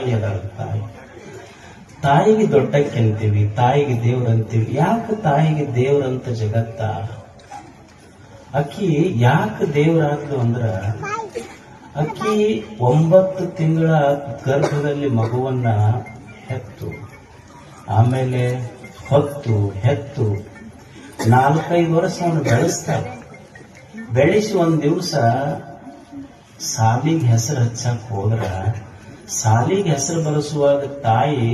ತಾಯಿ ಅದಾಳ. ತಾಯಿಗೆ ದೊಡ್ಡಕ್ಕೆ ಅಂತೀವಿ, ತಾಯಿಗೆ ದೇವ್ರಂತೀವಿ. ಯಾಕೆ ತಾಯಿಗೆ ದೇವ್ರಂತ ಜಗತ್ತ? ಅಕ್ಕಿ ಯಾಕೆ ದೇವರಾದ್ಲು ಅಂದ್ರ, ಅಕ್ಕಿ 9 ತಿಂಗಳ ಗರ್ಭದಲ್ಲಿ ಮಗುವನ್ನ ಹೆತ್ತು, ಆಮೇಲೆ ಹೊತ್ತು ಹೆತ್ತು 4-5 ವರ್ಷ ಅವನು ಬೆಳೆಸ್ತಾರೆ. ಬೆಳೆಸಿ ಒಂದ್ ದಿವಸ ಸಾಲಿಗೆ ಹೆಸರು ಹಚ್ಚಕ್ ಹೋದ್ರ, ಸಾಲಿಗೆ ಹೆಸರು ಬರೆಸುವಾಗ ತಾಯಿ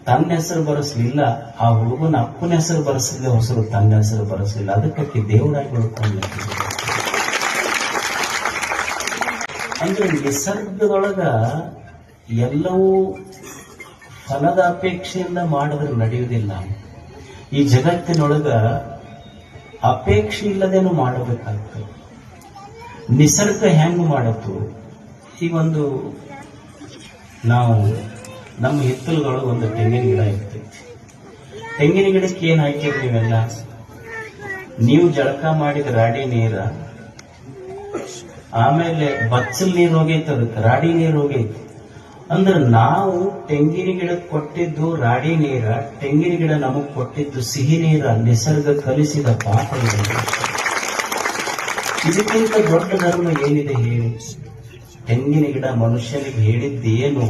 ತನ್ನ ಹೆಸರು ಬರೆಸಲಿಲ್ಲ, ಆ ಹುಡುಗನ ಅಪ್ಪನ ಹೆಸರು ಬರೆಸಿದ ಹೊಸರು ತನ್ನ ಹೆಸರು ಬರೆಸಲಿಲ್ಲ. ಅದಕ್ಕೆ ದೇವರಾಗಿ ಉಳ್ಕೊಂಡ. ಅಂದ್ರೆ ನಿಸರ್ಗದೊಳಗ ಎಲ್ಲವೂ ಫಲದ ಅಪೇಕ್ಷೆಯಿಂದ ಮಾಡಿದ್ರೆ ನಡೆಯುವುದಿಲ್ಲ. ಈ ಜಗತ್ತಿನೊಳಗ ಅಪೇಕ್ಷೆ ಇಲ್ಲದೇನು ಮಾಡಬೇಕಾಗ್ತದೆ. ನಿಸರ್ಗ ಹೆಂಗ್ ಮಾಡತ್ತು? ಈ ಒಂದು ನಾವು ನಮ್ಮ ಹಿತ್ತಲುಗಳು ಒಂದು ತೆಂಗಿನ ಗಿಡ ಇರ್ತೈತಿ. ತೆಂಗಿನ ಗಿಡಕ್ಕೆ ಏನ್ ಹಾಕಿದ್ರಿ ನೀವೆಲ್ಲ? ನೀವು ಜಳಕ ಮಾಡಿದ ರಾಡಿ ನೀರ, ಆಮೇಲೆ ಬಚ್ಚಲ್ ನೀರು ಹೋಗೈತೆ, ಅದಕ್ಕೆ ರಾಡಿ ನೀರು ಹೋಗೈತಿ. ಅಂದ್ರೆ ನಾವು ತೆಂಗಿನ ಗಿಡಕ್ಕೆ ಕೊಟ್ಟಿದ್ದು ರಾಡಿ ನೀರ, ತೆಂಗಿನ ಗಿಡ ನಮಗ್ ಕೊಟ್ಟಿದ್ದು ಸಿಹಿ ನೀರ. ನಿಸರ್ಗ ಕಲಿಸಿದ ಪಾಠ ಇದೆ. ಇದಕ್ಕಿಂತ ದೊಡ್ಡ ಧರ್ಮ ಏನಿದೆ ಹೇಳಿ? ತೆಂಗಿನ ಗಿಡ ಮನುಷ್ಯನಿಗೆ ಹೇಳಿದ್ದೇನು?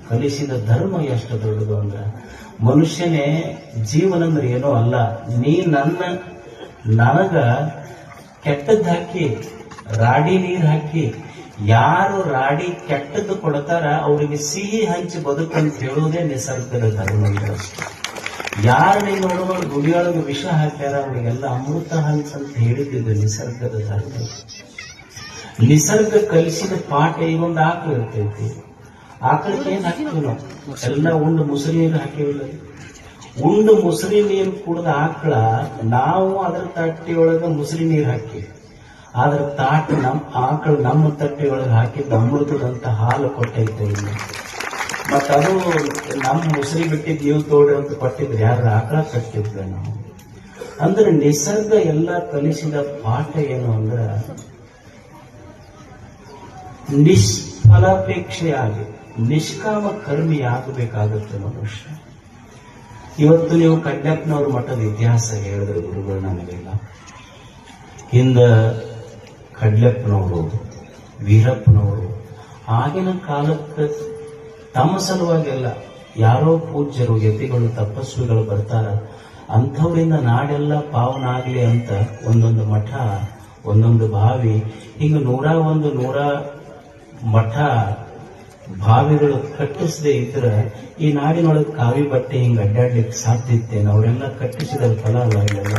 ಕಲಿಸಿದ ಧರ್ಮ ಎಷ್ಟು ದೊಡ್ಡದು ಅಂದ್ರ, ಮನುಷ್ಯನೇ ಜೀವನ ಅಂದ್ರೆ ಏನೋ ಅಲ್ಲ. ನೀ ನನಗ ಕೆಟ್ಟದ್ದು ಹಾಕಿ, ರಾಡಿ ನೀರು ಹಾಕಿ, ಯಾರು ರಾಡಿ ಕೆಟ್ಟದ್ದು ಕೊಡ್ತಾರ ಅವರಿಗೆ ಸಿಹಿ ಹಂಚಿ ಬದುಕಂತ ಹೇಳುವುದೇ ನಿಸರ್ಗದ ಧರ್ಮ. ಯಾರು ನೀವು ನೋಡುವ ಗುಡಿಯೊಳಗೆ ವಿಷ ಹಾಕ್ಯಾರ ಅವರಿಗೆಲ್ಲ ಅಮೃತ ಹಂಚಂತ ಹೇಳಿದ್ದು ನಿಸರ್ಗದ ಧರ್ಮ. ನಿಸರ್ಗ ಕಲಿಸಿದ ಪಾಠ. ಈಗೊಂದು ಆಕಳು ಇರ್ತೈತಿ, ಆಕಳಿಗೆ ಏನ್ ಹಾಕ್ತೀವಿ ನಾವು? ಎಲ್ಲ ಉಂಡು ಮುಸುರಿ ನೀರು ಹಾಕಿವಿಲ್ಲ. ಉಂಡು ಮುಸುರಿ ನೀರು ಕುಡಿದ ಆಕಳ ನಾವು ಅದರ ತಟ್ಟಿಯೊಳಗ ಮುಸುರಿ ನೀರು ಹಾಕಿವಿ. ಆದ್ರ ಆಕಳು ನಮ್ಮ ತಟ್ಟೆಯೊಳಗೆ ಹಾಕಿದ್ದ ಅಮೃತದಂತ ಹಾಲು ಕೊಟ್ಟೈತೆ. ಮತ್ತ ಅದು ನಮ್ಮ ಮುಸುರಿ ಬಿಟ್ಟಿದ್ ನೀವು ತೋಡ್ರಿ ಅಂತ ಕೊಟ್ಟಿದ್ರೆ ಯಾರ ಆಕಳ ಕಟ್ಟಿದ್ವಿ ನಾವು. ಅಂದ್ರೆ ನಿಸರ್ಗ ಎಲ್ಲ ಕಲಿಸಿದ ಪಾಠ ಏನು ಅಂದ್ರ, ನಿಷ್ಫಲಾಪೇಕ್ಷೆಯಾಗಿ ನಿಷ್ಕಾಮ ಕರ್ಮಿ ಆಗಬೇಕಾಗುತ್ತೆ ಮನುಷ್ಯ. ಇವತ್ತು ನೀವು ಕಡ್ಡಪ್ಪನವ್ರ ಮಠದ ಇತಿಹಾಸ ಹೇಳಿದ್ರೆ ಗುರುಗಳು ನಮಗೆಲ್ಲ, ಹಿಂದ ಕಡ್ಲೆಪ್ಪನವರು, ವೀರಪ್ಪನವರು ಆಗಿನ ಕಾಲಕ್ಕೆ ತಮ್ಮ ಸಲುವಾಗೆಲ್ಲ ಯಾರೋ ಪೂಜ್ಯರು, ಯತಿಗಳು, ತಪಸ್ವಿಗಳು ಬರ್ತಾರ, ಅಂಥವರಿಂದ ನಾಡೆಲ್ಲ ಪಾವನ ಆಗ್ಲಿ ಅಂತ ಒಂದೊಂದು ಮಠ, ಒಂದೊಂದು ಬಾವಿ, ಹಿಂಗ 100 ಮಠ ಬಾವಿಗಳು ಕಟ್ಟಿಸದೆ ಇದ್ರೆ ಈ ನಾಡಿನೊಳಗೆ ಕಾವಿ ಬಟ್ಟೆ ಹಿಂಗ ಅಡ್ಡಾಡ್ಲಿಕ್ಕೆ ಸಾಧ್ಯತೆಯನ್ನು ಅವರೆಲ್ಲ ಕಟ್ಟಿಸಿದ ಫಲ ಇಲ್ಲೆಲ್ಲ.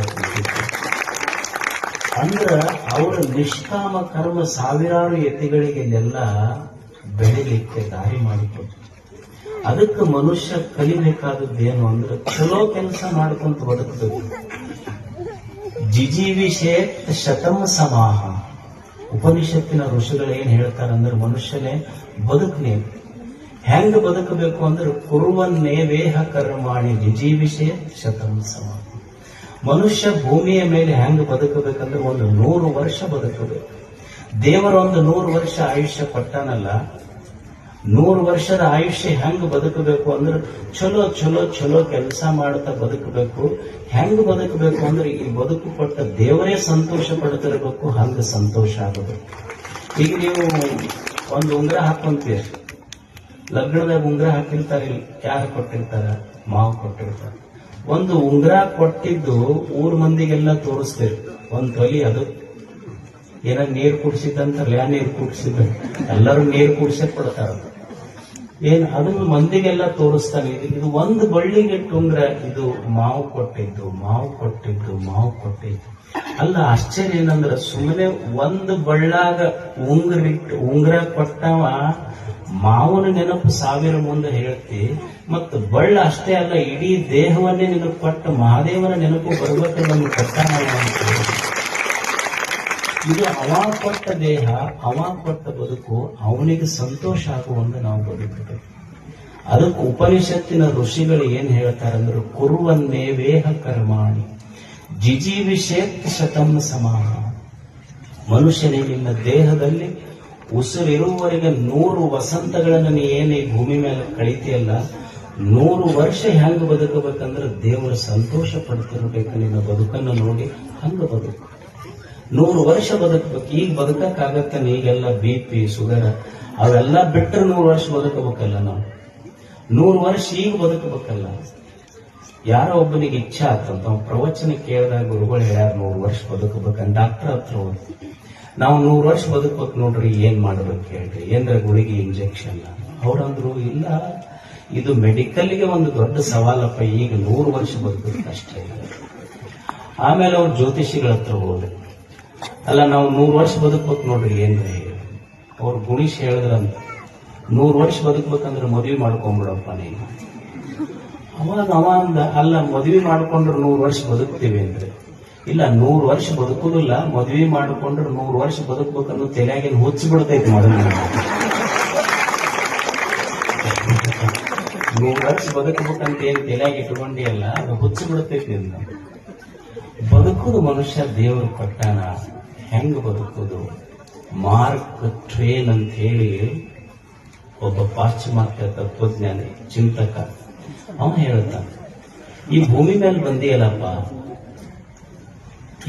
ಅಂದ್ರ ಅವರ ನಿಷ್ಕಾಮ ಕರ್ಮ ಸಾವಿರಾರು ಯತಿಗಳಿಗೆ ಇಲ್ಲೆಲ್ಲ ಬೆಳಿಲಿಕ್ಕೆ ದಾರಿ ಮಾಡಿಕೊಟ್ಟು. ಅದಕ್ಕೆ ಮನುಷ್ಯ ಕಲಿಬೇಕಾದದ್ದೇನು ಅಂದ್ರೆ ಚಲೋ ಕೆಲಸ ಮಾಡ್ಕೊಂತ ಬದುಕಬೇಕು. ಜಿಜೀವಿಷೇತ್ ಶತಂ ಸಮಾಹ. ಉಪನಿಷತ್ತಿನ ಋಷಿಗಳು ಏನ್ ಹೇಳ್ತಾರಂದ್ರೆ, ಮನುಷ್ಯನೇ ಬದುಕನೇ ಹೆಂಗ ಬದುಕಬೇಕು ಅಂದ್ರೆ ಕುರುವನ್ನೇ ವೇಹ ಕರ್ಮಾಣಿ ಜಿಜೀವಿಷೇತ್ ಶತಂ ಸಮಾಹ. ಮನುಷ್ಯ ಭೂಮಿಯ ಮೇಲೆ ಹೆಂಗ ಬದುಕಬೇಕಂದ್ರೆ 100 ವರ್ಷ ಬದುಕಬೇಕು. ದೇವರ 100 ವರ್ಷ ಆಯುಷ್ಯ ಪಟ್ಟಾನಲ್ಲ, 100 ವರ್ಷದ ಆಯುಷ್ಯ ಹೆಂಗ್ ಬದುಕಬೇಕು ಅಂದ್ರೆ ಚಲೋ ಚಲೋ ಚಲೋ ಕೆಲಸ ಮಾಡ್ತಾ ಬದುಕಬೇಕು. ಹೆಂಗ್ ಬದುಕಬೇಕು ಅಂದ್ರೆ ಈ ಬದುಕು ಕೊಟ್ಟ ದೇವರೇ ಸಂತೋಷ ಪಡ್ತಿರ್ಬೇಕು, ಹಂಗ ಸಂತೋಷ ಆಗಬೇಕು. ಈಗ ನೀವು ಒಂದು ಉಂಗ್ರ ಹಾಕೊಂತೀರಿ, ಲಗ್ನದಾಗ ಉಂಗ್ರ ಹಾಕಿರ್ತಾರೆ, ಯಾರು ಕೊಟ್ಟಿರ್ತಾರ? ಮಾವು ಕೊಟ್ಟಿರ್ತಾರ. ಒಂದು ಉಂಗ್ರ ಕೊಟ್ಟಿದ್ದು ಊರ್ ಮಂದಿಗೆಲ್ಲ ತೋರಿಸ್ತೀರಿ, ಒಂದ್ ತೊಲಿ ಅದು ಏನ ನೀರು ಕುಡಿಸಿದ್ದಂತಾರಲ್ಲ, ನೀರು ಕುಡಿಸಿದ ಎಲ್ಲರೂ ನೀರು ಕುಡಿಸೇ ಕೊಡ್ತಾರ. ಏನ್ ಅದನ್ನು ಮಂದಿಗೆಲ್ಲ ತೋರಿಸ್ತಾನೆ. ಇದು ಒಂದು ಬಳ್ಳಿಗೆ ಉಂಗ್ರ, ಇದು ಮಾವು ಕೊಟ್ಟಿದ್ದು, ಮಾವು ಕೊಟ್ಟಿದ್ದು, ಮಾವು ಕೊಟ್ಟಿದ್ದು. ಅಲ್ಲ, ಆಶ್ಚರ್ಯ ಏನಂದ್ರ ಸುಮ್ಮನೆ ಒಂದು ಬಳ್ಳಾಗ ಉಂಗ್ರ ಕೊಟ್ಟವ ಮಾವನ ನೆನಪು 1000 ಮುಂದೆ ಹೇಳ್ತಿ, ಮತ್ತು ಬಳ್ಳ ಅಷ್ಟೇ ಅಲ್ಲ, ಇಡೀ ದೇಹವನ್ನೇ ನೆನಪು ಕೊಟ್ಟ ಮಹಾದೇವನ ನೆನಪು ಬರ್ಬೇಕು ನಮ್ಗೆ ಕೊಟ್ಟಾನ. ಇದು ಅವ ಕೊಟ್ಟ ದೇಹ, ಅವ ಕೊಟ್ಟ ಬದುಕು, ಅವನಿಗೆ ಸಂತೋಷ ಆಗುವಂತೆ ನಾವು ಬದುಕಬೇಕು. ಅದಕ್ಕೆ ಉಪನಿಷತ್ತಿನ ಋಷಿಗಳು ಏನ್ ಹೇಳ್ತಾರಂದ್ರೆ, ಕುರುವನ್ನೇ ವೇಹ ಕರ್ಮಾಣಿ ಜಿಜೀವಿಷೇತ್ ಶತಂ ಸಮಾಹ. ಮನುಷ್ಯನೇ ನಿನ್ನ ದೇಹದಲ್ಲಿ ಉಸಿರಿರುವವರೆಗೆ 100 ವಸಂತಗಳನ್ನು ನೀ ಏನು ಈ ಭೂಮಿ ಮೇಲೆ ಕಳೀತಿಯಲ್ಲ, 100 ವರ್ಷ ಹೆಂಗ್ ಬದುಕಬೇಕಂದ್ರೆ ದೇವರ ಸಂತೋಷ ಪಡ್ತಿರ್ಬೇಕು. ನಿನ್ನ ಬದುಕನ್ನು ನೋಡಿ ಹಂಗ ಬದುಕು. 100 ವರ್ಷ ಬದುಕಬೇಕು. ಈಗ ಬದುಕಕ್ಕಾಗತ್ತ? ಈಗೆಲ್ಲ BP ಶುಗರ್ ಅವೆಲ್ಲ ಬಿಟ್ಟರೆ 100 ವರ್ಷ ಬದುಕಬೇಕಲ್ಲ. ನಾವು 100 ವರ್ಷ ಈಗ ಬದುಕಬೇಕಲ್ಲ. ಯಾರೋ ಒಬ್ಬನಿಗೆ ಇಚ್ಛೆ ಆತಂತ ಪ್ರವಚನ ಕೇಳಿದಾಗ ಗುರುಗಳು ಹೇಳ್ಯಾರ 100 ವರ್ಷ ಬದುಕಬೇಕಂತ. ಡಾಕ್ಟರ್ ಹತ್ರ ಹೋಗಿ ನಾವು 100 ವರ್ಷ ಬದುಕಬೇಕು ನೋಡ್ರಿ, ಏನ್ ಮಾಡ್ಬೇಕು ಹೇಳ್ರಿ, ಏನ್ರ ಗುಳಿಗೆ ಇಂಜೆಕ್ಷನ್? ಅವ್ರಂದ್ರು ಇಲ್ಲ, ಇದು ಮೆಡಿಕಲ್ಗೆ ಒಂದು ದೊಡ್ಡ ಸವಾಲಪ್ಪ, ಈಗ 100 ವರ್ಷ ಬದುಕಬೇಕಷ್ಟೇ. ಆಮೇಲೆ ಅವ್ರು ಜ್ಯೋತಿಷಿಗಳ ಹತ್ರ ಹೋದ್ರು. ಅಲ್ಲ ನಾವು 100 ವರ್ಷ ಬದುಕಬೇಕು ನೋಡ್ರಿ ಏನ್ರಿ? ಅವ್ರು ಗುಣಿಸಿ ಹೇಳಿದ್ರಂತ, 100 ವರ್ಷ ಬದುಕಬೇಕಂದ್ರೆ ಮದುವೆ ಮಾಡ್ಕೊಂಡ್ಬಿಡಪ್ಪ ನೀನು. ಅವಾಗ ಅವ ಅಂದ, ಅಲ್ಲ ಮದುವೆ ಮಾಡ್ಕೊಂಡ್ರೆ 100 ವರ್ಷ ಬದುಕ್ತೀವಿ ಅಂದ್ರೆ. ಇಲ್ಲ, 100 ವರ್ಷ ಬದುಕುದಿಲ್ಲ, ಮದುವೆ ಮಾಡ್ಕೊಂಡ್ರೆ 100 ವರ್ಷ ಬದುಕ್ಬೇಕನ್ನೋ ತಲೆಯಾಗಿನ ಹುಚ್ಚು ಬಿಡ್ತೈತಿ. ಮೊದಲು 100 ವರ್ಷ ಬದುಕಬೇಕಂತ ಏನ್ ತಲೆಯಾಗಿ ಇಟ್ಕೊಂಡಿ ಅಲ್ಲ, ಅದು ಹುಚ್ಚು ಬಿಡ್ತೈತಿ ಅಂತ. ಬದುಕುದು ಮನುಷ್ಯ ದೇವರು ಕೊಟ್ಟಾನ, ಹೆಂಗ್ ಬದುಕುದು? ಮಾರ್ಕ್ ಟ್ವೇನ್ ಅಂತ ಹೇಳಿ ಒಬ್ಬ ಪಾಶ್ಚಿಮಾತ್ಯ ತತ್ವಜ್ಞಾನಿ ಚಿಂತಕ, ಅವನು ಹೇಳ್ತಾನ, ಈ ಭೂಮಿ ಮೇಲೆ ಬಂದಿಯಲ್ಲಪ್ಪ,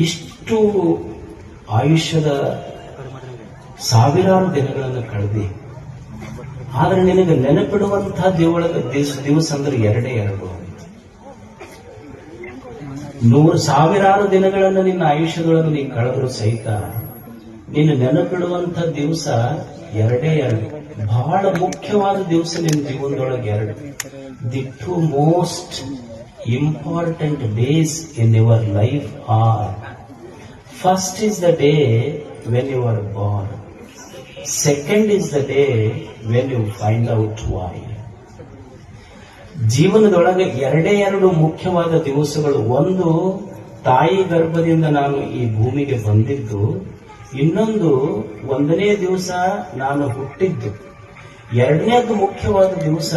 ಇಷ್ಟು ಆಯುಷ್ಯದ ಸಾವಿರಾರು ದಿನಗಳನ್ನು ಕಳೆದಿ, ಆದ್ರೆ ನಿನಗೆ ನೆನಪಿಡುವಂತಹ ದಿವಸ ಅಂದ್ರೆ 2 ಸಾವಿರಾರು ದಿನಗಳನ್ನು ನಿನ್ನ ಆಯುಷ್ಯಗಳನ್ನು ನೀ ಕಳೆದ್ರು ಸಹಿತ ನಿನ್ನ ನೆನಪಿಡುವಂತ ದಿವಸ 2. ಬಹಳ ಮುಖ್ಯವಾದ ದಿವಸ ನಿನ್ನ ಜೀವನದೊಳಗೆ 2. The 2 most important days in your life are: first is the day when you are born, second is the day when you find out why. ಜೀವನದೊಳಗೆ 2 ಮುಖ್ಯವಾದ ದಿವಸಗಳು. ಒಂದು, ತಾಯಿ ಗರ್ಭದಿಂದ ನಾನು ಈ ಭೂಮಿಗೆ ಬಂದಿದ್ದು. ಇನ್ನೊಂದು, 1ನೇ ದಿವಸ ನಾನು ಹುಟ್ಟಿದ್ದು. 2ನೇದು ಮುಖ್ಯವಾದ ದಿವಸ,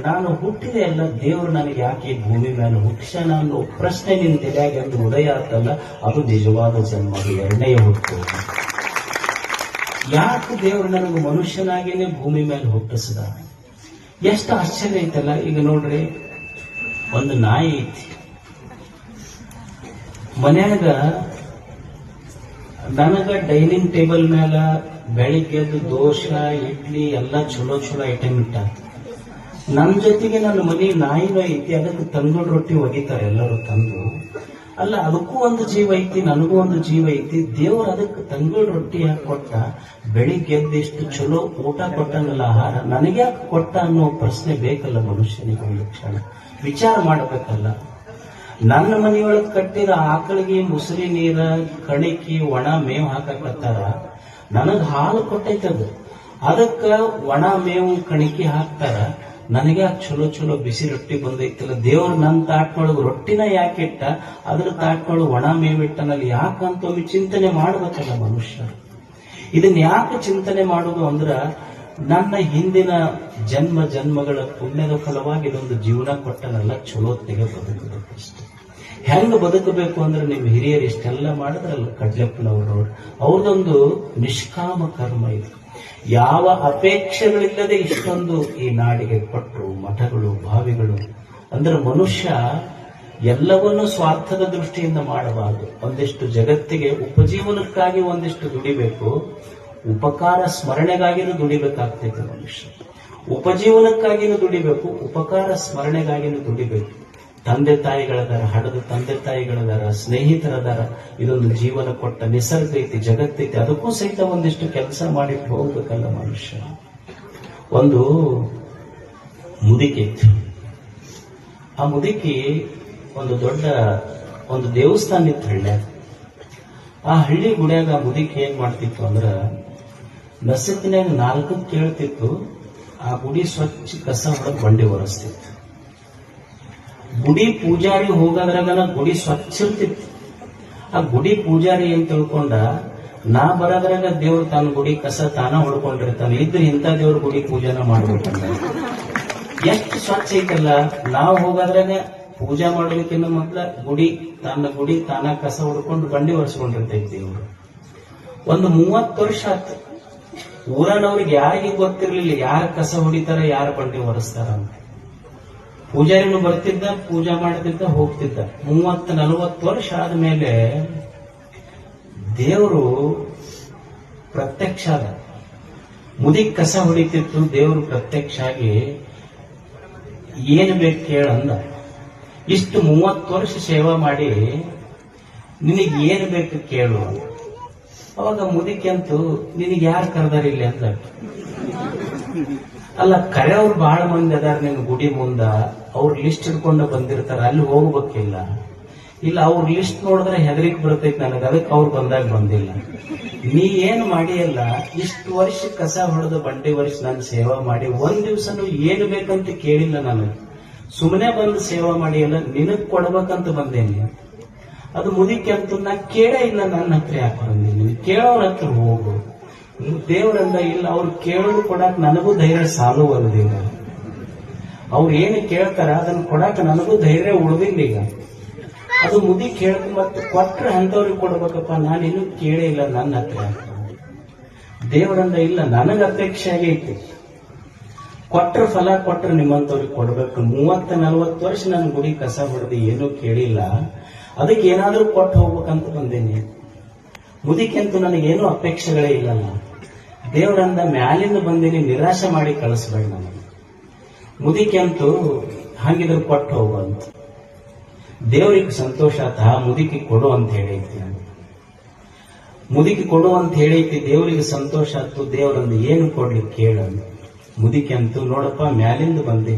ನಾನು ಹುಟ್ಟಿದೆ ಅಲ್ಲ, ದೇವರು ನನಗೆ ಯಾಕೆ ಈ ಭೂಮಿ ಮೇಲೆ ಹುಟ್ಟಿಸ ಅನ್ನೋ ಪ್ರಶ್ನೆ ನಿನ್ನ ತಲೆಯಾಗಿ ಒಂದು ಉದಯ ಆಗ್ತಲ್ಲ, ಅದು ನಿಜವಾದ ಜನ್ಮ. 2ನೇ ಹುಟ್ಟು. ಯಾಕೆ ದೇವರು ನನಗೆ ಮನುಷ್ಯನಾಗೇನೆ ಭೂಮಿ ಮೇಲೆ ಹುಟ್ಟಿಸಿದ? ಎಷ್ಟು ಆಶ್ಚರ್ಯ ಐತಲ್ಲ. ಈಗ ನೋಡ್ರಿ, ಒಂದು ನಾಯಿ ಐತಿ ಮನ್ಯಾಗ. ನನಗ ಡೈನಿಂಗ್ ಟೇಬಲ್ ಮೇಲೆ ಬೆಳಿಗ್ಗೆದ್ದು ದೋಸೆ, ಇಡ್ಲಿ ಎಲ್ಲ ಚಲೋ ಐಟಮ್ ಇಟ್ಟ. ನನ್ನ ಜೊತೆಗೆ ನನ್ನ ಮನೆ ನಾಯಿನೂ ಐತಿ, ಅದಕ್ಕೆ ತಂದೂರು ರೊಟ್ಟಿ ಒಗಿತಾರೆ ಎಲ್ಲರೂ ತಂದು. ಅಲ್ಲ, ಅದಕ್ಕೂ ಒಂದು ಜೀವ ಐತಿ, ನನಗೂ ಒಂದು ಜೀವ ಐತಿ. ದೇವರು ಅದಕ್ಕೆ ತಂದೂರು ರೊಟ್ಟಿ ಯಾಕೆ ಕೊಟ್ಟ? ಬೆಳಿಗ್ಗೆದ್ದು ಎಷ್ಟು ಚಲೋ ಊಟ ಕೊಟ್ಟನಲ್ಲ, ಆಹಾರ ನನಗೆ ಯಾಕೆ ಕೊಟ್ಟ ಅನ್ನೋ ಪ್ರಶ್ನೆ ಬೇಕಲ್ಲ ಮನುಷ್ಯನಿಗೆ. ಒಂದು ಕ್ಷಣ ವಿಚಾರ ಮಾಡಬೇಕಲ್ಲ. ನನ್ನ ಮನೆಯೊಳಗೆ ಕಟ್ಟಿದ ಆಕಳಿಗೆ ಮುಸುರಿ ನೀರ, ಕಣಿಕಿ, ಒಣ ಮೇವು ಹಾಕಕತ್ತಾರ. ನನಗ್ ಹಾಲು ಕೊಟ್ಟೈತದು, ಅದಕ್ಕ ಒಣ ಮೇವು ಕಣಿಕಿ ಹಾಕ್ತಾರ. ನನಗೆ ಚಲೋ ಬಿಸಿ ರೊಟ್ಟಿ ಬಂದೈತಲ್ಲ. ದೇವ್ರು ನನ್ನ ತಾಟ್ನೊಳಗೆ ರೊಟ್ಟಿನ ಯಾಕೆ ಇಟ್ಟ? ಅದ್ರ ತಾಟ್ನೊಳಗೆ ಒಣ ಮೇವಿಟ್ಟನಲ್ಲಿ ಯಾಕಂತ ಒಮ್ಮೆ ಚಿಂತನೆ ಮಾಡ್ಬೇಕಲ್ಲ ಮನುಷ್ಯ. ಇದನ್ನ ಯಾಕೆ ಚಿಂತನೆ ಮಾಡುದು ಅಂದ್ರ, ನನ್ನ ಹಿಂದಿನ ಜನ್ಮಗಳ ಪುಣ್ಯದ ಫಲವಾಗಿ ಇದೊಂದು ಜೀವನ ಕೊಟ್ಟನಲ್ಲ, ಚಲೋತ್ತಿಗೆ ಬದುಕಬೇಕಷ್ಟೆ. ಹೆಂಗ್ ಬದುಕಬೇಕು ಅಂದ್ರೆ, ನಿಮ್ ಹಿರಿಯರು ಇಷ್ಟೆಲ್ಲ ಮಾಡಿದ್ರಲ್ಲ, ಕಡ್ಲೆಪ್ಪನವರು, ಅವ್ರದೊಂದು ನಿಷ್ಕಾಮ ಕರ್ಮ ಇದು. ಯಾವ ಅಪೇಕ್ಷೆಗಳಿಲ್ಲದೆ ಇಷ್ಟೊಂದು ಈ ನಾಡಿಗೆ ಕೊಟ್ಟರು. ಮಠಗಳು, ಬಾವಿಗಳು. ಅಂದ್ರೆ ಮನುಷ್ಯ ಎಲ್ಲವನ್ನೂ ಸ್ವಾರ್ಥದ ದೃಷ್ಟಿಯಿಂದ ಮಾಡಬಾರದು. ಒಂದಿಷ್ಟು ಜಗತ್ತಿಗೆ ಉಪಜೀವನಕ್ಕಾಗಿ ಒಂದಿಷ್ಟು ದುಡಿಬೇಕು, ಉಪಕಾರ ಸ್ಮರಣೆಗಾಗಿನೂ ದುಡಿಬೇಕಾಗ್ತೈತೆ ಮನುಷ್ಯ. ಉಪಜೀವನಕ್ಕಾಗಿನೂ ದುಡಿಬೇಕು, ಉಪಕಾರ ಸ್ಮರಣೆಗಾಗಿನೂ ದುಡಿಬೇಕು. ತಂದೆ ತಾಯಿಗಳದಾರ, ಹಡದ ತಂದೆ ತಾಯಿಗಳದಾರ, ಸ್ನೇಹಿತರದಾರ. ಇದೊಂದು ಜೀವನ ಕೊಟ್ಟ ನಿಸರ್ಗ ಐತಿ, ಜಗತ್ತೈತಿ. ಅದಕ್ಕೂ ಸಹಿತ ಒಂದಿಷ್ಟು ಕೆಲಸ ಮಾಡಿಟ್ಟು ಹೋಗ್ಬೇಕಲ್ಲ ಮನುಷ್ಯ. ಒಂದು ಮುದುಕಿ ಇತ್ತು. ಆ ಮುದುಕಿ ಒಂದು ದೊಡ್ಡ ಒಂದು ದೇವಸ್ಥಾನ ಇತ್ತು ಹಳ್ಳ್ಯಾಗ. ಆ ಹಳ್ಳಿ ಗುಡಿಯಾಗ ಆ ಮುದುಕಿ ಏನ್ ಮಾಡ್ತಿತ್ತು ಅಂದ್ರ, ನಸಕಿನಾಗ 4 ಕೇಳ್ತಿತ್ತು. ಆ ಗುಡಿ ಸ್ವಚ್ಛ ಕಸ ಹೊಡೆದು ಬಂಡಿ ಒರೆಸ್ತಿತ್ತು. ಗುಡಿ ಪೂಜಾರಿ ಹೋಗೋದ್ರಾಗನ ಗುಡಿ ಸ್ವಚ್ಛ ಇರ್ತಿತ್ತು. ಆ ಗುಡಿ ಪೂಜಾರಿ ಏನ್ ತಿಳ್ಕೊಂಡ, ನಾ ಬರೋದ್ರಾಗ ದೇವ್ರು ತಾನು ಗುಡಿ ಕಸ ತಾನ ಹೊಡ್ಕೊಂಡಿರ್ತಾನೆ, ಇದ್ರೆ ಇಂಥ ದೇವ್ರ ಗುಡಿ ಪೂಜಾನ ಮಾಡ್ಬೇಕಂತ. ಎಷ್ಟು ಸ್ವಚ್ಛ ಐತಲ್ಲ. ನಾವು ಹೋಗೋದ್ರಾಗ ಪೂಜಾ ಮಾಡೋದಕ್ಕಿಂತ ಮೊದ್ಲ ಗುಡಿ ತಾನ ಕಸ ಹೊಡ್ಕೊಂಡು ಬಂಡಿ ಒರೆಸ್ಕೊಂಡಿರ್ತೈತಿ ದೇವ್ರು. ಒಂದು 30 ವರ್ಷ ಆಯ್ತು. ಊರನವ್ರಿಗೆ ಯಾರಿಗೆ ಗೊತ್ತಿರ್ಲಿಲ್ಲ ಯಾರು ಕಸ ಹೊಡಿತಾರ ಯಾರು ಬಂಡಿ ಒರೆಸ್ತಾರ ಅಂತ. ಪೂಜಾರಿನು ಬರ್ತಿದ್ದ, ಪೂಜಾ ಮಾಡ್ತಿದ್ದ, ಹೋಗ್ತಿದ್ದ. 30-40 ವರ್ಷ ಆದ್ಮೇಲೆ ದೇವರು ಪ್ರತ್ಯಕ್ಷ ಆದ. ಮುದಿಗ್ ಕಸ ಹೊಡಿತಿತ್ತು, ದೇವರು ಪ್ರತ್ಯಕ್ಷ ಆಗಿ ಏನು ಬೇಕು ಕೇಳಂದ. ಇಷ್ಟು 30 ವರ್ಷ ಸೇವಾ ಮಾಡಿ ನಿನಗೆ ಏನು ಬೇಕು ಕೇಳು. ಅವಾಗ ಮುದಿಕೆ ಅಂತೂ ನಿನಗೆ ಯಾರು ಕರೆದಾರಿಲ್ಲ ಅಂತ. ಅಲ್ಲ, ಕರೆಯವ್ರು ಬಹಳ ಮಂದಿ ಅದಾರ ನಿನ್ ಗುಡಿ ಮುಂದ, ಅವ್ರ ಲಿಸ್ಟ್ ಹಿಡ್ಕೊಂಡು ಬಂದಿರ್ತಾರ, ಅಲ್ಲಿ ಹೋಗ್ಬೇಕಿಲ್ಲ. ಇಲ್ಲ, ಅವ್ರ ಲಿಸ್ಟ್ ನೋಡಿದ್ರೆ ಹೆದರಿಕೆ ಬರ್ತೈತಿ ನನಗೆ, ಅದಕ್ಕೆ ಅವ್ರು ಬಂದಾಗ ಬಂದಿಲ್ಲ. ನೀ ಏನ್ ಮಾಡಿಯಲ್ಲ, ಇಷ್ಟು ವರ್ಷ ಕಸ ಹೊಡೆದು ಬಂಡಿ ವರ್ಷ ನಾನು ಸೇವಾ ಮಾಡಿ ಒಂದ್ ದಿವ್ಸನು ಏನು ಬೇಕಂತ ಕೇಳಿಲ್ಲ ನನಗೆ. ಸುಮ್ಮನೆ ಬಂದು ಸೇವಾ ಮಾಡಿಯಲ್ಲ, ನಿನಗ್ ಕೊಡ್ಬೇಕಂತ ಬಂದೇನಿ. ಅದು ಮುದಿಕೆ ಅಂತೂ ನಾ ಕೇಳೇ ಇಲ್ಲ, ನನ್ನ ಹತ್ರ ಯಾಕೆ ಬಂದೀನಿ, ಕೇಳೋರ ಹತ್ರ ಹೋಗು. ದೇವರಂದ ಇಲ್ಲ, ಅವ್ರು ಕೇಳೋದು ಕೊಡಾಕ್ ನನಗೂ ಧೈರ್ಯ ಸಾಲುವಲ್ದೀಗ. ಅವ್ರು ಏನು ಕೇಳ್ತಾರ ಅದನ್ನ ಕೊಡಾಕ ನನಗೂ ಧೈರ್ಯ ಉಳಿದಿಲ್ಲ ಈಗ. ಅದು ಮುದಿಕ್ ಹೇಳ್ತು, ಮತ್ತೆ ಕೊಟ್ರೆ ಅಂತವ್ರಿಗೆ ಕೊಡ್ಬೇಕಪ್ಪ, ನಾನಿನ್ನೂ ಕೇಳೇ ಇಲ್ಲ, ನನ್ನ ಹತ್ರ. ದೇವರಂದ ಇಲ್ಲ, ನನಗ ಅಪೇಕ್ಷೆ ಆಗೈತಿ, ಕೊಟ್ರ ಫಲ ಕೊಟ್ರ ನಿಮ್ಮಂತವ್ರಿಗೆ ಕೊಡ್ಬೇಕು. 30-40 ವರ್ಷ ನನ್ನ ಗುಡಿ ಕಸ ಹೊಡೆದು ಏನೂ ಕೇಳಿಲ್ಲ, ಅದಕ್ಕೆ ಏನಾದ್ರೂ ಕೊಟ್ಟು ಹೋಗ್ಬೇಕಂತ ಬಂದೇನಿ. ಮುದಿಕೆಂತೂ ನನಗೇನು ಅಪೇಕ್ಷೆಗಳೇ ಇಲ್ಲಲ್ಲ. ದೇವರಂದ ಮ್ಯಾಲಿಂದ ಬಂದೇನಿ, ನಿರಾಶೆ ಮಾಡಿ ಕಳಿಸ್ಬೇಡ ನನಗೆ. ಮುದಿಕೆ ಅಂತೂ ಹಂಗಿದ್ರೆ ಕೊಟ್ಟು ಹೋಗುವಂತ. ದೇವರಿಗೆ ಸಂತೋಷ ಆತ, ಮುದುಕಿ ಕೊಡು ಅಂತ ಹೇಳೈತಿ. ಮುದುಕಿ ಕೊಡು ಅಂತ ಹೇಳೈತಿ, ದೇವರಿಗೆ ಸಂತೋಷ ಆಯ್ತು. ದೇವರಂದು ಏನು ಕೊಡ್ಲಿಕ್ಕೆ ಕೇಳಂದು. ಮುದುಕಿ ಅಂತೂ ನೋಡಪ್ಪ, ಮ್ಯಾಲಿಂದ ಬಂದೆ,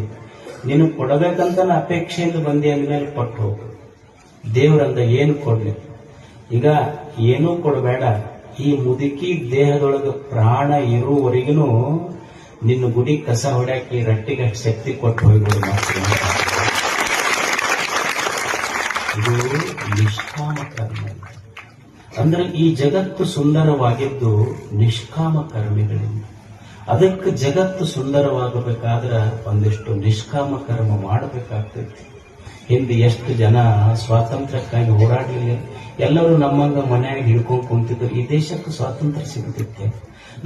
ನೀನು ಕೊಡಬೇಕಂತ ಅಪೇಕ್ಷೆಯಿಂದ ಬಂದೆ ಅಂದ್ಮೇಲೆ ಕೊಟ್ಟು ಹೋಗು. ದೇವರಂದ ಏನು ಕೊಡ್ಲಿ, ಈಗ ಏನೂ ಕೊಡಬೇಡ, ಈ ಮುದುಕಿ ದೇಹದೊಳಗೆ ಪ್ರಾಣ ಇರುವವರೆಗೂ ನಿನ್ನ ಗುಡಿ ಕಸ ಹೊಡ್ಯಾಕಿ ರಟ್ಟಿಗೆ ಶಕ್ತಿ ಕೊಟ್ಟು ಹೋಗ್ಬೋದು ಮಾತ್ರ. ಇದು ನಿಷ್ಕಾಮ ಕರ್ಮ. ಅಂದ್ರೆ ಈ ಜಗತ್ತು ಸುಂದರವಾಗಿದ್ದು ನಿಷ್ಕಾಮ ಕರ್ಮಿಗಳಿಂದ. ಅದಕ್ಕೆ ಜಗತ್ತು ಸುಂದರವಾಗಬೇಕಾದ್ರೆ ಒಂದಿಷ್ಟು ನಿಷ್ಕಾಮ ಕರ್ಮ ಮಾಡಬೇಕಾಗ್ತೈತಿ. ಹಿಂದೆ ಎಷ್ಟು ಜನ ಸ್ವಾತಂತ್ರ್ಯಕ್ಕಾಗಿ ಹೋರಾಡಲಿಲ್ಲ, ಎಲ್ಲರೂ ನಮ್ಮಂಗ ಮನೆಯಾಗಿ ಹಿಡ್ಕೊಂಡು ಕುಂತಿದ್ರು, ಈ ದೇಶಕ್ಕೆ ಸ್ವಾತಂತ್ರ್ಯ ಸಿಗ್ತಿತ್ತೆ,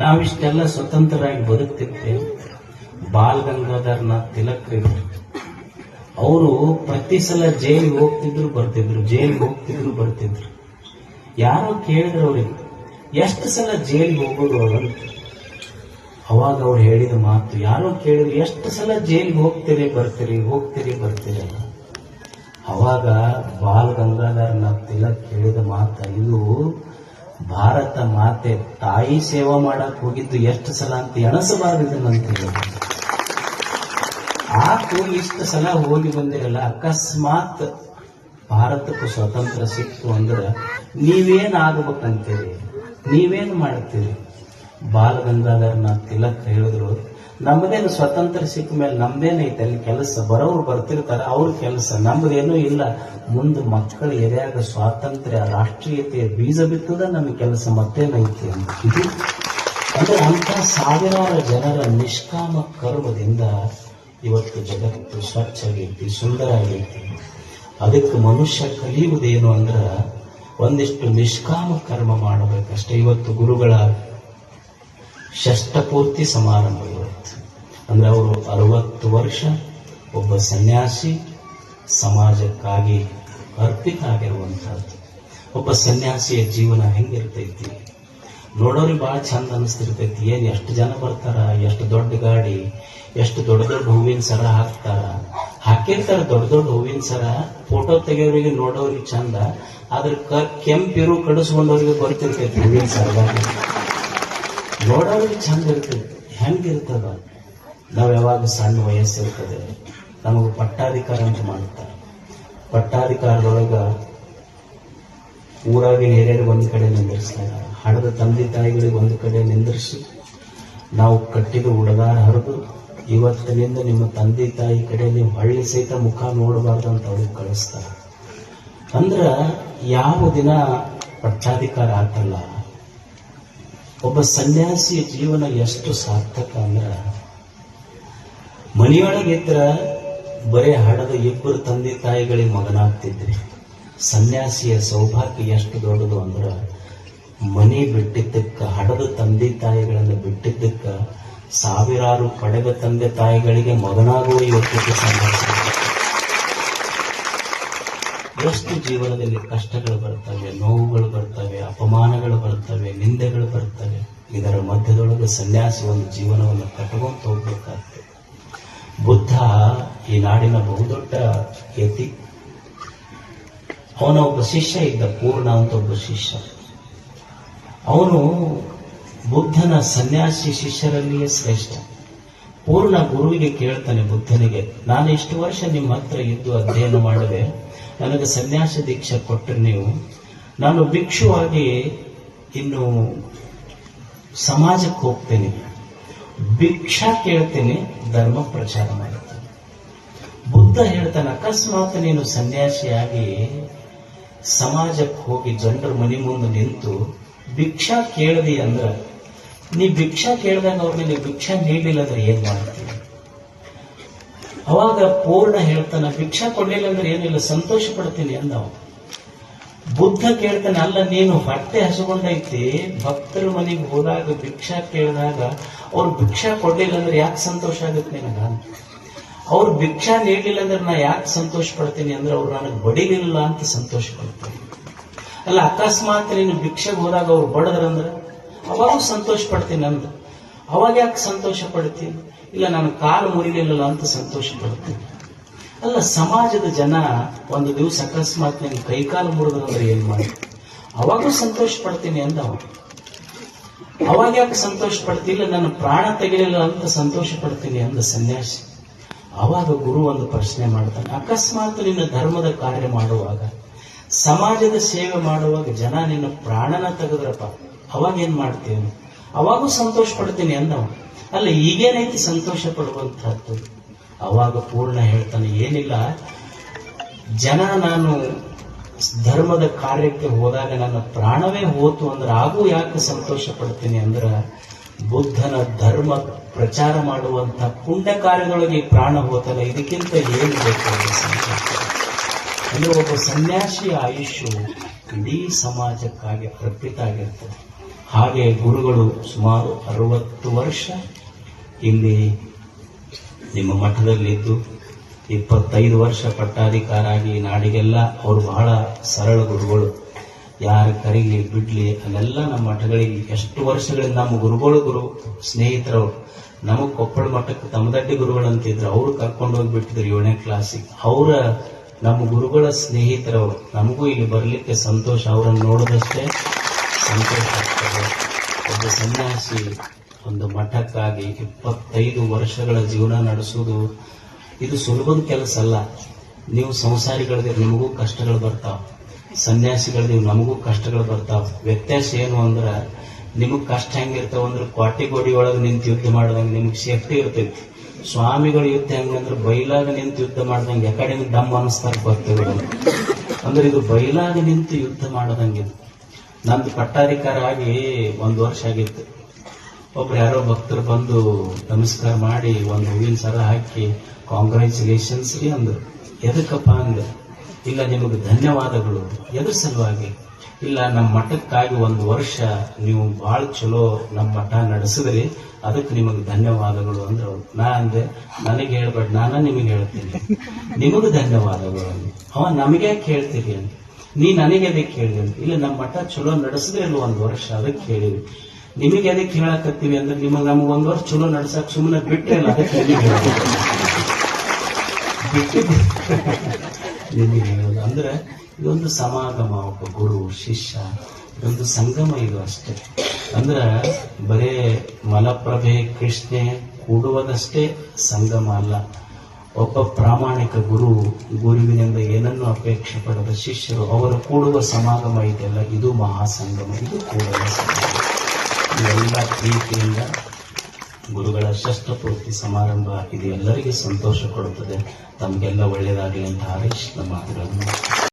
ನಾವಿಷ್ಟೆಲ್ಲ ಸ್ವತಂತ್ರರಾಗಿ ಬದುಕ್ತಿದ್ದೆ. ಬಾಲ್ ಗಂಗಾಧರನಾಥ್ ತಿಲಕ್ ಅವರು ಪ್ರತಿ ಸಲ ಜೈಲಿಗೆ ಹೋಗ್ತಿದ್ರು ಬರ್ತಿದ್ರು, ಜೈಲಿಗೆ ಹೋಗ್ತಿದ್ರು ಬರ್ತಿದ್ರು. ಯಾರೋ ಕೇಳಿದ್ರು ಅವ್ರಿಗೆ, ಎಷ್ಟು ಸಲ ಜೈಲಿಗೆ ಹೋಗೋದು ಅಂತ. ಅವಾಗ ಅವ್ರು ಹೇಳಿದ ಮಾತು, ಯಾರೋ ಕೇಳಿದ್ರು, ಎಷ್ಟು ಸಲ ಜೈಲಿಗೆ ಹೋಗ್ತೀರಿ ಬರ್ತೀರಿ ಅಲ್ಲ. ಅವಾಗ ಬಾಲ್ ಗಂಗಾಧರನಾಥ್ ತಿಲಕ್ ಹೇಳಿದ ಮಾತ, ಇದು ಭಾರತ ಮಾತೆ ತಾಯಿ ಸೇವಾ ಮಾಡಕ್ ಹೋಗಿದ್ದು ಎಷ್ಟು ಸಲ ಅಂತ ಎಣಸಬಾರದು ಇದನ್ನಂತ ಹೇಳಿದ್ರು. ಆತು ಇಷ್ಟು ಸಲ ಹೋಗಿ ಬಂದಿರಲ್ಲ, ಅಕಸ್ಮಾತ್ ಭಾರತಕ್ಕೂ ಸ್ವತಂತ್ರ ಸಿಕ್ತು ಅಂದ್ರೆ ನೀವೇನ್ ಆಗ್ಬೇಕಂತೀರಿ, ನೀವೇನ್ ಮಾಡ್ತೀರಿ? ಬಾಲ್ ಗಂಗಾಧರನಾಥ್ ತಿಲಕ್ ಹೇಳಿದ್ರು, ನಮ್ದೇನು ಸ್ವತಂತ್ರ ಸಿಕ್ಕ ಮೇಲೆ ನಮ್ದೇನೈತೆ ಅಲ್ಲಿ ಕೆಲಸ, ಬರೋರು ಬರ್ತಿರ್ತಾರ ಅವ್ರ ಕೆಲಸ, ನಮ್ದೇನೂ ಇಲ್ಲ. ಮುಂದೆ ಮಕ್ಕಳ ಎದೆಯಾಗ ಸ್ವಾತಂತ್ರ್ಯ ರಾಷ್ಟ್ರೀಯತೆಯ ಬೀಜ ಬಿತ್ತದ ನಮ್ಮ ಕೆಲಸ, ಮತ್ತೇನೈತಿ ಅಂತ. ಇದು ಅಂದ್ರೆ ಅಂತ ಸಾವಿರಾರು ಜನರ ನಿಷ್ಕಾಮ ಕರ್ಮದಿಂದ ಇವತ್ತು ಜಗತ್ತು ಸ್ವಚ್ಛ ಆಗೈತಿ, ಸುಂದರ ಆಗೈತಿ. ಅದಕ್ಕೆ ಮನುಷ್ಯ ಕಲಿಯುವುದೇನು ಅಂದ್ರೆ ಒಂದಿಷ್ಟು ನಿಷ್ಕಾಮ ಕರ್ಮ ಮಾಡಬೇಕಷ್ಟೇ. ಇವತ್ತು ಗುರುಗಳ ಷಷ್ಠಪೂರ್ತಿ ಸಮಾರಂಭ ಇವತ್ತು. ಅಂದ್ರೆ ಅವರು 60 ವರ್ಷ ಒಬ್ಬ ಸನ್ಯಾಸಿ ಸಮಾಜಕ್ಕಾಗಿ ಅರ್ಪಿತ ಆಗಿರುವಂತಹದ್ದು. ಒಬ್ಬ ಸನ್ಯಾಸಿಯ ಜೀವನ ಹೆಂಗಿರ್ತೈತಿ ನೋಡೋರಿಗೆ ಬಹಳ ಚಂದ ಅನಿಸ್ತಿರ್ತೈತಿ. ಏನ್ ಎಷ್ಟು ಜನ ಬರ್ತಾರ, ಎಷ್ಟು ದೊಡ್ಡ ಗಾಡಿ, ಎಷ್ಟು ದೊಡ್ಡ ದೊಡ್ಡ ಹೂವಿನ ಸರ ಹಾಕಿರ್ತಾರ. ದೊಡ್ಡ ಹೂವಿನ ಸರ ಫೋಟೋ ತೆಗೆಯೋರಿಗೆ ನೋಡೋರಿಗೆ ಚಂದ, ಆದ್ರೆ ಕೆಂಪಿರು ಕಡಿಸ್ಕೊಂಡವ್ರಿಗೆ ಬರ್ತಿರ್ತೈತಿ ಹೂವಿನ ಸರದಾಗ. ನೋಡೋರಿಗೆ ಚಂದ ಇರ್ತೈತಿ. ಹೆಂಗಿರ್ತದ, ನಾವ್ ಯಾವಾಗ ಸಣ್ಣ ವಯಸ್ಸಿರ್ತದೆ ನಮಗೆ ಪಟ್ಟಾಧಿಕಾರ ಅಂತ ಮಾಡ್ತಾರೆ. ಪಟ್ಟಾಧಿಕಾರದೊಳಗ ಊರಾಗಿನ ಹಿರಿಯರಿಗೆ ಒಂದು ಕಡೆ ನಿಂದಿರ್ಸ್ತಾರೆ, ಹಣದ ತಂದೆ ತಾಯಿಗಳಿಗೆ ಒಂದು ಕಡೆ ನಿಂದಿರಿಸಿ ನಾವು ಕಟ್ಟಿದ ಉಡದಾರ ಹರಿದು ಇವತ್ತಿನಿಂದ ನಿಮ್ಮ ತಂದೆ ತಾಯಿ ಕಡೆ ನೀವು ಹಳ್ಳಿ ಸಹಿತ ಮುಖ ನೋಡಬಾರ್ದು ಅಂತ ಅವ್ರಿಗೆ ಕಳಿಸ್ತಾರೆ. ಅಂದ್ರ ಯಾವ ದಿನ ಪಟ್ಟಾಧಿಕಾರ ಆತಲ್ಲ, ಒಬ್ಬ ಸನ್ಯಾಸಿಯ ಜೀವನ ಎಷ್ಟು ಸಾರ್ಥಕ ಅಂದ್ರ, ಮನೆಯೊಳಗಿದ್ರ ಬರೇ ಹಡದ 2 ತಂದೆ ತಾಯಿಗಳಿಗೆ ಮಗನಾಗ್ತಿದ್ರಿ. ಸನ್ಯಾಸಿಯ ಸೌಭಾಗ್ಯ ಎಷ್ಟು ದೊಡ್ಡದು ಅಂದ್ರ ಮನೆ ಬಿಟ್ಟಿದ್ದಕ್ಕ, ಹಡದ ತಂದೆ ತಾಯಿಗಳನ್ನು ಬಿಟ್ಟಿದ್ದಕ್ಕ, ಸಾವಿರಾರು ಪಡೆದ ತಂದೆ ತಾಯಿಗಳಿಗೆ ಮಗನಾಗುವ ಇವತ್ತಿಗೆ ಸಂಭಾಷಣೆ. ಎಷ್ಟು ಜೀವನದಲ್ಲಿ ಕಷ್ಟಗಳು ಬರ್ತವೆ, ನೋವುಗಳು ಬರ್ತವೆ, ಅಪಮಾನಗಳು ಬರ್ತವೆ, ನಿಂದೆಗಳು ಬರ್ತವೆ. ಇದರ ಮಧ್ಯದೊಳಗೆ ಸನ್ಯಾಸಿ ಒಂದು ಜೀವನವನ್ನು ಕಟ್ಕೊಂತ ಹೋಗ್ಬೇಕಾಗ್ತದೆ. ಬುದ್ಧ ಈ ನಾಡಿನ ಬಹುದೊಡ್ಡ ಯತಿ. ಅವನ ಒಬ್ಬ ಶಿಷ್ಯ ಇದ್ದ, ಪೂರ್ಣ ಅಂತ ಒಬ್ಬ ಶಿಷ್ಯ. ಅವನು ಬುದ್ಧನ ಸನ್ಯಾಸಿ ಶಿಷ್ಯರಲ್ಲಿಯೇ ಶ್ರೇಷ್ಠ. ಪೂರ್ಣ ಗುರುವಿಗೆ ಕೇಳ್ತಾನೆ, ಬುದ್ಧನಿಗೆ, ನಾನು ಇಷ್ಟು ವರ್ಷ ನಿಮ್ಮ ಹತ್ರ ಇದ್ದು ಅಧ್ಯಯನ ಮಾಡಿದೆ, ನನಗೆ ಸನ್ಯಾಸ ದೀಕ್ಷೆ ಕೊಟ್ಟರೆ ನೀವು, ನಾನು ಭಿಕ್ಷುವಾಗಿ ಇನ್ನು ಸಮಾಜಕ್ಕೆ ಹೋಗ್ತೇನೆ, ಭಿಕ್ಷಾ ಕೇಳ್ತೇನೆ, ಧರ್ಮ ಪ್ರಚಾರ ಮಾಡ್ತೇನೆ. ಬುದ್ಧ ಹೇಳ್ತಾನೆ, ಅಕಸ್ಮಾತ್ ನೀನು ಸನ್ಯಾಸಿಯಾಗಿ ಸಮಾಜಕ್ಕೆ ಹೋಗಿ ಜನರ ಮನೆ ಮುಂದೆ ನಿಂತು ಭಿಕ್ಷಾ ಕೇಳ್ದಿ ಅಂದ್ರ, ನೀ ಭಿಕ್ಷಾ ಕೇಳಿದಾಗ ಅವ್ರು ನಿನಗೆ ಭಿಕ್ಷಾ ನೀಡಲಿಲ್ಲ ಅಂದ್ರೆ ಏನ್ ಮಾಡ್ತೀವಿ? ಅವಾಗ ಪೂರ್ಣ ಹೇಳ್ತಾನ, ಭಿಕ್ಷಾ ಕೊಡ್ಲಿಲ್ಲ ಅಂದ್ರೆ ಏನಿಲ್ಲ, ಸಂತೋಷ ಪಡ್ತೀನಿ ಅಂದ. ಬುದ್ಧ ಕೇಳ್ತಾನೆ, ಅಲ್ಲ ನೀನು ಹೊಟ್ಟೆ ಹಸುಗೊಂಡೈತಿ, ಭಕ್ತರ ಮನೆಗೆ ಹೋದಾಗ ಭಿಕ್ಷಾ ಕೇಳಿದಾಗ ಅವ್ರು ಭಿಕ್ಷಾ ಕೊಡ್ಲಿಲ್ಲ ಅಂದ್ರೆ ಯಾಕೆ ಸಂತೋಷ ಆಗುತ್ತೆ ನಿನಗ? ಅವ್ರು ಭಿಕ್ಷಾ ನೀಡಲಿಲ್ಲ ಅಂದ್ರೆ ನಾ ಯಾಕೆ ಸಂತೋಷ ಪಡ್ತೀನಿ ಅಂದ್ರೆ ಅವ್ರು ನನಗೆ ಬಡಿಲಿಲ್ಲ ಅಂತ ಸಂತೋಷ ಪಡ್ತೀನಿ. ಅಲ್ಲ ಅಕಸ್ಮಾತ್ ನೀನು ಭಿಕ್ಷೆಗೆ ಹೋದಾಗ ಅವ್ರು ಬಡದ್ರಂದ್ರೆ ಅವಾಗ ಸಂತೋಷ ಪಡ್ತೀನಿ ಅಂದ. ಅವಾಗ ಯಾಕೆ ಸಂತೋಷ ಪಡ್ತೀನಿ? ಇಲ್ಲ ನಾನು ಕಾಲು ಮುರಿಲಿಲ್ಲ ಅಂತ ಸಂತೋಷ ಪಡ್ತೀನಿ. ಅಲ್ಲ ಸಮಾಜದ ಜನ ಒಂದು ದಿವಸ ಅಕಸ್ಮಾತ್ ನೀನು ಕೈಕಾಲು ಮುರಿದ್ರಂದ್ರೆ ಏನ್ ಮಾಡಿ? ಅವಾಗೂ ಸಂತೋಷ ಪಡ್ತೀನಿ ಅಂದ. ಅವಾಗ ಯಾಕೆ ಸಂತೋಷ ಪಡ್ತಿಲ್ಲ? ನಾನು ಪ್ರಾಣ ತೆಗಿಲಿಲ್ಲ ಅಂತ ಸಂತೋಷ ಪಡ್ತೀನಿ ಅಂದ ಸನ್ಯಾಸಿ. ಅವಾಗ ಗುರು ಒಂದು ಪ್ರಶ್ನೆ ಮಾಡ್ತಾನೆ, ಅಕಸ್ಮಾತ್ ನಿನ್ನ ಧರ್ಮದ ಕಾರ್ಯ ಮಾಡುವಾಗ, ಸಮಾಜದ ಸೇವೆ ಮಾಡುವಾಗ ಜನ ನಿನ್ನ ಪ್ರಾಣನ ತೆಗೆದ್ರಪ್ಪ, ಅವಾಗ ಏನ್ ಮಾಡ್ತೀನಿ? ಅವಾಗೂ ಸಂತೋಷ ಪಡ್ತೀನಿ ಅಂದವ. ಅಲ್ಲ ಈಗೇನೈತಿ ಸಂತೋಷ ಪಡುವಂತಹದ್ದು? ಅವಾಗ ಪೂರ್ಣ ಹೇಳ್ತಾನೆ, ಏನಿಲ್ಲ, ಜನ ನಾನು ಧರ್ಮದ ಕಾರ್ಯಕ್ಕೆ ಹೋದಾಗ ನನ್ನ ಪ್ರಾಣವೇ ಹೋತು ಅಂದ್ರೆ ಆಗೂ ಯಾಕೆ ಸಂತೋಷ ಪಡ್ತೀನಿ ಅಂದ್ರೆ, ಬುದ್ಧನ ಧರ್ಮ ಪ್ರಚಾರ ಮಾಡುವಂತ ಪುಣ್ಯ ಕಾರ್ಯದೊಳಗೆ ಪ್ರಾಣ ಹೋತಲ್ಲ, ಇದಕ್ಕಿಂತ ಏನು ಬೇಕು? ಅಂದ್ರೆ ಒಬ್ಬ ಸನ್ಯಾಸಿಯ ಆಯುಷ್ಯವು ಇಡೀ ಸಮಾಜಕ್ಕಾಗಿ ಅರ್ಪಿತ ಆಗಿರ್ತದೆ. ಹಾಗೆ ಗುರುಗಳು ಸುಮಾರು 60 ವರ್ಷ ಇಲ್ಲಿ ನಿಮ್ಮ ಮಠದಲ್ಲಿದ್ದು 25 ವರ್ಷ ಪಟ್ಟಾಧಿಕಾರ ಆಗಿ ನಾಡಿಗೆಲ್ಲ ಅವರು ಬಹಳ ಸರಳ ಗುರುಗಳು. ಯಾರು ಕರೀಲಿ ಬಿಡ್ಲಿ ಅಲ್ಲೆಲ್ಲ ನಮ್ಮ ಮಠಗಳಿಗೆ ಎಷ್ಟು ವರ್ಷಗಳಿಂದ ನಮ್ಮ ಗುರು ಸ್ನೇಹಿತರು ನಮಗ್ ಕೊಪ್ಪಳ ಮಠಕ್ಕೆ ತಮ್ಮದಡ್ಡಿ ಗುರುಗಳಂತಿದ್ರು, ಅವರು ಕರ್ಕೊಂಡು ಹೋಗ್ಬಿಟ್ಟಿದ್ರು 7ನೇ ಕ್ಲಾಸಿಗೆ. ಅವರ ನಮ್ಮ ಗುರುಗಳ ಸ್ನೇಹಿತರವರು. ನಮಗೂ ಇಲ್ಲಿ ಬರ್ಲಿಕ್ಕೆ ಸಂತೋಷ, ಅವರನ್ನು ನೋಡಿದಷ್ಟೇ ಸಂತೋಷ ಆಗ್ತದೆ. ಒಬ್ಬ ಸನ್ಯಾಸಿ ಒಂದು ಮಠಕ್ಕಾಗಿ 25 ವರ್ಷಗಳ ಜೀವನ ನಡೆಸುವುದು ಇದು ಸುಲಭದ ಕೆಲಸ ಅಲ್ಲ. ನೀವು ಸಂಸಾರಿಗಳದಿರು, ನಿಮಗೂ ಕಷ್ಟಗಳು ಬರ್ತಾವ. ಸನ್ಯಾಸಿಗಳದಿವು, ನಮಗೂ ಕಷ್ಟಗಳು ಬರ್ತಾವ. ವ್ಯತ್ಯಾಸ ಏನು ಅಂದ್ರೆ, ನಿಮಗ್ ಕಷ್ಟ ಹೆಂಗಿರ್ತಾವ ಅಂದ್ರೆ ಕ್ವಾಟಿಗೋಡಿ ಒಳಗೆ ನಿಂತು ಯುದ್ಧ ಮಾಡ್ದಂಗೆ ನಿಮ್ಗೆ ಸೇಫ್ಟಿ ಇರ್ತೈತಿ. ಸ್ವಾಮಿಗಳು ಯುದ್ಧ ಹೆಂಗಂದ್ರೆ ಬೈಲಾಗ ನಿಂತು ಯುದ್ಧ ಮಾಡ್ದಂಗೆ ಎಕಡೆ ದಮ್ ಅನಿಸ್ತಾರ ಬರ್ತೇವೆ. ಅಂದ್ರೆ ಇದು ಬೈಲಾಗ ನಿಂತು ಯುದ್ಧ ಮಾಡದಂಗಿದೆ. ನಂದು ಪಟ್ಟಾಧಿಕಾರ ಆಗಿ 1 ವರ್ಷ ಆಗಿತ್ತು. ಒಬ್ರು ಯಾರೋ ಭಕ್ತರು ಬಂದು ನಮಸ್ಕಾರ ಮಾಡಿ ಒಂದು ಹೂವಿನ ಸರ ಹಾಕಿ ಕಾಂಗ್ರ್ಯಾಚುಲೇಷನ್ಸ್ ರೀ ಅಂದ್ರು. ಎದಕ್ಕಪ್ಪ ಅಂದೆ. ಇಲ್ಲ ನಿಮಗೆ ಧನ್ಯವಾದಗಳು. ಎದ್ರ ಸಲುವಾಗಿ? ಇಲ್ಲ ನಮ್ಮ ಮಠಕ್ಕಾಗಿ 1 ವರ್ಷ ನೀವು ಬಹಳ ಚಲೋ ನಮ್ಮ ಮಠ ನಡೆಸಿದ್ರಿ, ಅದಕ್ಕೆ ನಿಮಗೆ ಧನ್ಯವಾದಗಳು ಅಂದ್ರು. ನಾ ಅಂದೆ, ನನಗೆ ಹೇಳ್ಬೇಡ, ನಾನ ನಿಮಗೆ ಹೇಳ್ತೀನಿ, ನಿಮಗೆ ಧನ್ಯವಾದಗಳು ಅಂದೆ. ಅವ ನಮಗೆ ಯಾಕೆ ಹೇಳ್ತೀರಿ ಅಂತ. ನೀ ನನಗೆ ಅದಕ್ಕೆ ಹೇಳಿದೆ ಅಂತ. ಇಲ್ಲ ನಮ್ಮ ಮಠ ಚಲೋ ನಡೆಸಿದ್ರೆ ಇಲ್ಲ 1 ವರ್ಷ, ಅದಕ್ಕೆ ಹೇಳಿವಿ. ನಿಮಗೆ ಅದಕ್ಕೆ ಹೇಳಕತ್ತೀವಿ ಅಂದ್ರೆ ನಮಗೆ 1 ವರ್ಷ ಚಲೋ ನಡ್ಸಕ್ ಸುಮ್ಮನೆ ಬಿಟ್ರೆ ಇಲ್ಲ, ಅದಕ್ಕೆ ನಿಮಗೆ ಹೇಳೋದು. ಅಂದ್ರೆ ಇದೊಂದು ಸಮಾಗಮ, ಒಬ್ಬ ಗುರು ಶಿಷ್ಯ, ಇದೊಂದು ಸಂಗಮ ಇದು ಅಷ್ಟೇ. ಅಂದ್ರ ಬರೇ ಮಲಪ್ರಭೆ ಕೃಷ್ಣೆ ಕೂಡುವುದಷ್ಟೇ ಸಂಗಮ ಅಲ್ಲ. ಒಬ್ಬ ಪ್ರಾಮಾಣಿಕ ಗುರುವಿನಿಂದ ಏನನ್ನು ಅಪೇಕ್ಷೆ ಪಡೆದ ಶಿಷ್ಯರು ಅವರು ಕೂಡುವ ಸಮಾಗಮ ಇದೆಯಲ್ಲ, ಇದು ಮಹಾಸಂಗಮ, ಇದು ಕೂಡುವ ಸಂಗಮ. ಇವೆಲ್ಲ ಪ್ರೀತಿಯಿಂದ ಗುರುಗಳ ಷಷ್ಠಪೂರ್ತಿ ಸಮಾರಂಭ ಇದು ಎಲ್ಲರಿಗೆ ಸಂತೋಷ ಕೊಡುತ್ತದೆ. ತಮಗೆಲ್ಲ ಒಳ್ಳೆಯದಾಗಲಿ ಅಂತ ಹಾರೈಸಿ ನಮ್ಮ ಮಾತುಗಳನ್ನು